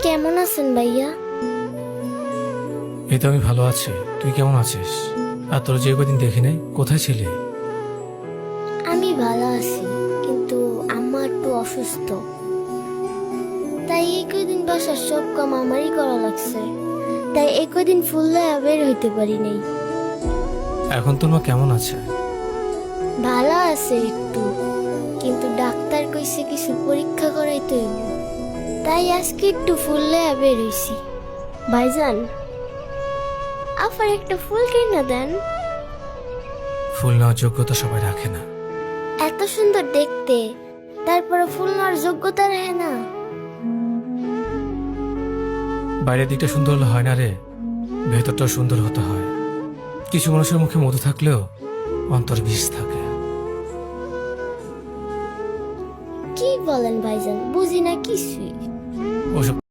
কেমন আছেন ভাইয়া? এই তো আমি ভালো আছি। তুই কেমন আছিস? আর তোর যে কদিন দেখি নাই, কোথায় ছিলি? আমি ভালো আছি, কিন্তু আম্মা একটু অসুস্থ, তাই এই কদিন বাসার সব কাম আমারই করা লাগছে। তাই এই কদিন ফুললে বের হইতে পারি নাই। এখন তোর মা কেমন আছে? ভালো আছে একটু, কিন্তু ডাক্তার কইছে কিছু পরীক্ষা করাইতে হইব, তাই আজকে একটু ফুললে বের হইছি। ভাইজান, আফার একটা ফুল কিনা দেন। ফুল নেওয়ার যোগ্যতা সবাই রাখে না। এত সুন্দর দেখতে, তারপরে ফুল নেওয়ার যোগ্যতা রাখে না। বাইরের দিকটা সুন্দর হলে হয় না রে, ভেতরটাও সুন্দর হতে হয়। কিছু মানুষের মুখে মধু থাকলেও অন্তর বিষ থাকে। কি বলেন ভাইজান, বুঝি না কিছুই। ওসব